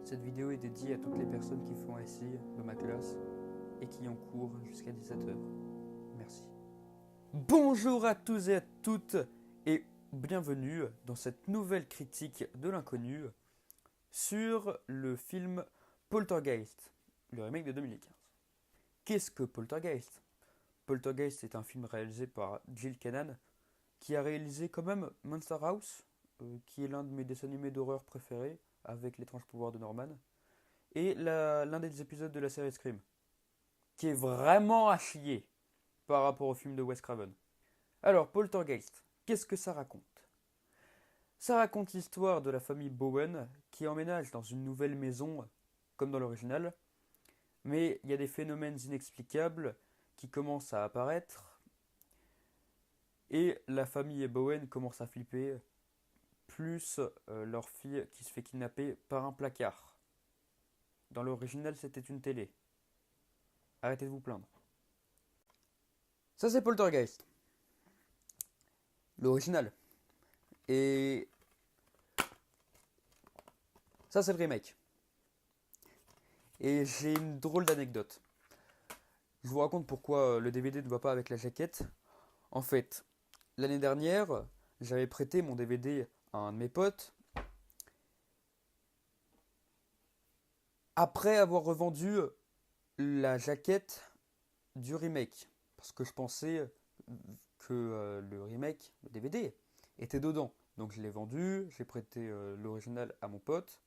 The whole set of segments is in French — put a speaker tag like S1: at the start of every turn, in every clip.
S1: Cette vidéo est dédiée à toutes les personnes qui font SI dans ma classe et qui ont cours jusqu'à 17h. Merci. Bonjour à tous et à toutes et bienvenue dans cette nouvelle critique de l'inconnu sur le film Poltergeist, le remake de 2015. Qu'est-ce que Poltergeist? Poltergeist est un film réalisé par Jill Kennan qui a réalisé quand même Monster House, qui est l'un de mes dessins animés d'horreur préférés avec l'étrange pouvoir de Norman, et l'un des épisodes de la série Scream, qui est vraiment à chier par rapport au film de Wes Craven. Alors, Poltergeist, qu'est-ce que ça raconte? Ça raconte l'histoire de la famille Bowen qui emménage dans une nouvelle maison, comme dans l'original, mais il y a des phénomènes inexplicables qui commencent à apparaître, et la famille Bowen commence à flipper, plus leur fille qui se fait kidnapper par un placard. Dans l'original, c'était une télé. Arrêtez de vous plaindre. Ça, c'est Poltergeist, l'original. Et ça, c'est le remake. Et j'ai une drôle d'anecdote. Je vous raconte pourquoi le DVD ne va pas avec la jaquette. En fait, l'année dernière, j'avais prêté mon DVD à un de mes potes après avoir revendu la jaquette du remake. Parce que je pensais que le remake, le DVD, était dedans. Donc je l'ai vendu, j'ai prêté l'original à mon pote,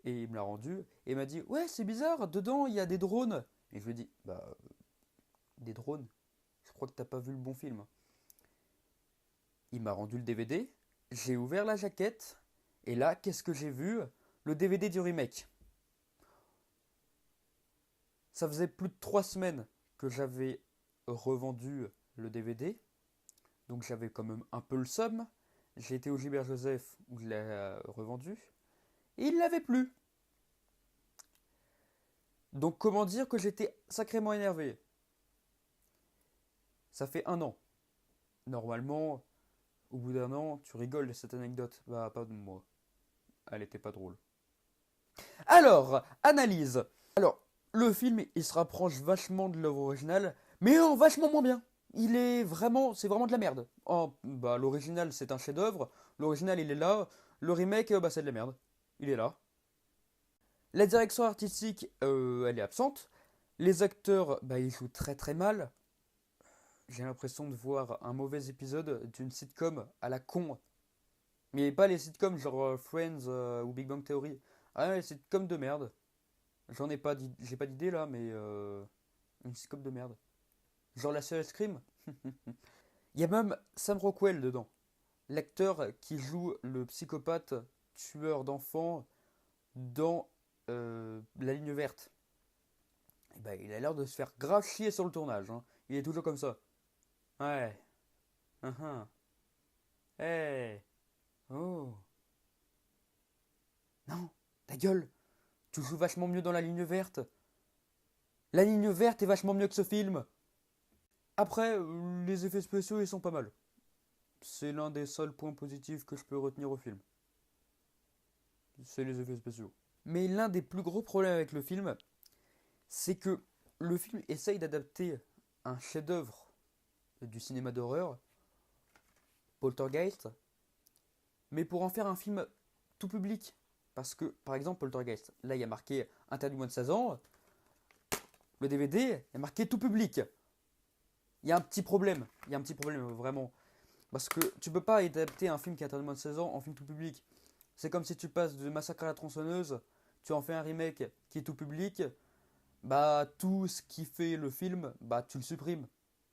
S1: et il me l'a rendu, et il m'a dit « Ouais, c'est bizarre, dedans il y a des drones !» Et je lui ai dit « Bah, des drones? Je crois que t'as pas vu le bon film. » Il m'a rendu le DVD, j'ai ouvert la jaquette, et là, qu'est-ce que j'ai vu? Le DVD du remake. Ça faisait plus de 3 semaines que j'avais revendu le DVD, donc j'avais quand même un peu le seum. J'ai été au Gilbert Joseph où je l'ai revendu, et il l'avait plus. Donc comment dire que j'étais sacrément énervé? Ça fait 1 an. Normalement, au bout d'1 an, tu rigoles de cette anecdote. Bah, pas de moi. Elle était pas drôle. Alors, analyse. Alors, le film, il se rapproche vachement de l'œuvre originale, mais en vachement moins bien. C'est vraiment de la merde. Oh, bah, l'original, c'est un chef-d'œuvre. L'original, il est là. Le remake, bah, c'est de la merde. Il est là. La direction artistique, elle est absente. Les acteurs, bah, ils jouent très très mal. J'ai l'impression de voir un mauvais épisode d'une sitcom à la con. Mais pas les sitcoms genre Friends ou Big Bang Theory. Ah, les sitcoms de merde. J'ai pas d'idée là, mais une sitcom de merde. Genre la série Scream. Il y a même Sam Rockwell dedans. L'acteur qui joue le psychopathe tueur d'enfants dans La Ligne Verte. Et ben, il a l'air de se faire grave chier sur le tournage, hein. Il est toujours comme ça. Ouais. Uh-huh. Hey. Oh. Non, ta gueule. Tu joues vachement mieux dans La Ligne Verte. La Ligne Verte est vachement mieux que ce film. Après, les effets spéciaux, ils sont pas mal. C'est l'un des seuls points positifs que je peux retenir au film. C'est les effets spéciaux. Mais l'un des plus gros problèmes avec le film, c'est que le film essaye d'adapter un chef-d'œuvre du cinéma d'horreur, Poltergeist, mais pour en faire un film tout public. Parce que, par exemple, Poltergeist, là il y a marqué interdit moins de 16 ans, le DVD il y a marqué tout public. Il y a un petit problème vraiment. Parce que tu peux pas adapter un film qui est interdit moins de 16 ans en film tout public. C'est comme si tu passes de Massacre à la tronçonneuse, tu en fais un remake qui est tout public, bah tout ce qui fait le film, bah tu le supprimes.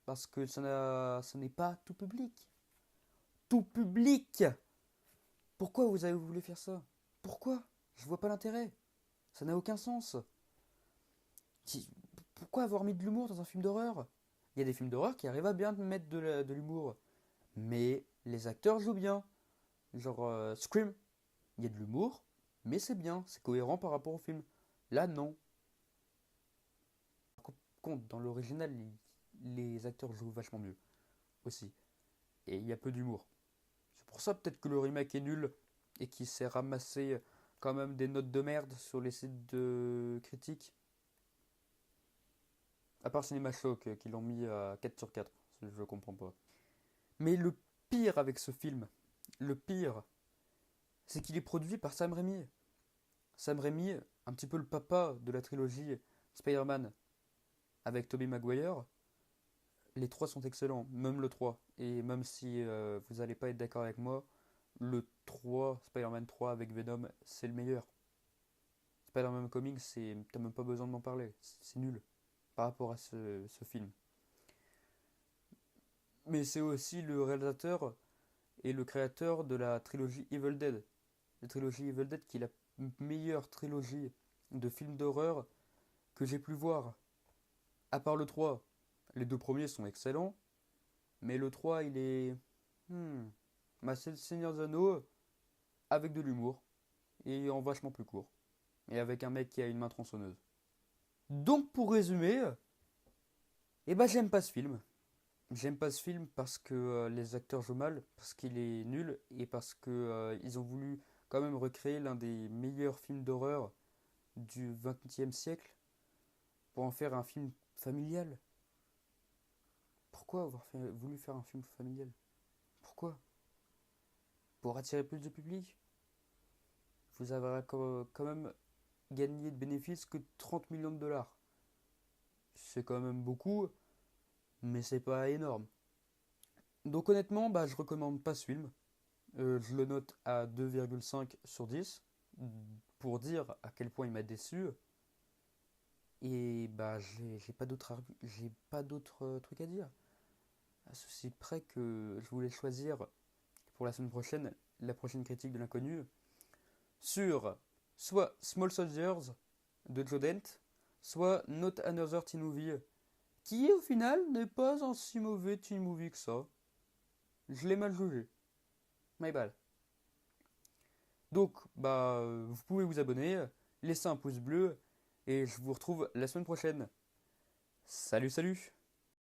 S1: Parce que ce n'est pas tout public. Tout public! Pourquoi vous avez voulu faire ça? Pourquoi? Je vois pas l'intérêt. Ça n'a aucun sens. Pourquoi avoir mis de l'humour dans un film d'horreur? Il y a des films d'horreur qui arrivent à bien mettre de l'humour. Mais les acteurs jouent bien. Genre Scream, il y a de l'humour, mais c'est bien, c'est cohérent par rapport au film. Là, non. Par contre, dans l'original, les acteurs jouent vachement mieux aussi. Et il y a peu d'humour. C'est pour ça peut-être que le remake est nul et qu'il s'est ramassé quand même des notes de merde sur les sites de critiques. À part CinemaShock qui l'ont mis à 4 sur 4. Je comprends pas. Mais le pire avec ce film, le pire, c'est qu'il est produit par Sam Raimi. Sam Raimi, un petit peu le papa de la trilogie Spider-Man avec Tobey Maguire. Les trois sont excellents, même le 3. Et même si vous n'allez pas être d'accord avec moi, le 3, Spider-Man 3 avec Venom, c'est le meilleur. Spider-Man Comics, t'as même pas besoin de m'en parler. C'est nul par rapport à ce film. Mais c'est aussi le réalisateur et le créateur de la trilogie Evil Dead. La trilogie Evil Dead qui est la meilleure trilogie de films d'horreur que j'ai pu voir. À part le 3. Les deux premiers sont excellents. Mais le 3, il est... c'est le Seigneur des Anneaux avec de l'humour. Et en vachement plus court. Et avec un mec qui a une main tronçonneuse. Donc pour résumer, j'aime pas ce film. J'aime pas ce film parce que les acteurs jouent mal, parce qu'il est nul et parce que ils ont voulu quand même recréer l'un des meilleurs films d'horreur du XXe siècle pour en faire un film familial. Pourquoi avoir voulu faire un film familial? Pourquoi? Pour attirer plus de public? Vous avez quand même gagné de bénéfices que 30 millions de dollars. C'est quand même beaucoup, mais c'est pas énorme. Donc honnêtement, je recommande pas ce film. Je le note à 2,5 sur 10 pour dire à quel point il m'a déçu. Et j'ai pas d'autres trucs à dire. À ceci près que je voulais choisir pour la semaine prochaine la prochaine critique de l'inconnu sur soit Small Soldiers de Joe Dent, soit Not Another Teen Movie, qui au final n'est pas un si mauvais teen movie que ça. Je l'ai mal jugé. My bad. Donc, vous pouvez vous abonner, laisser un pouce bleu, et je vous retrouve la semaine prochaine. Salut, salut!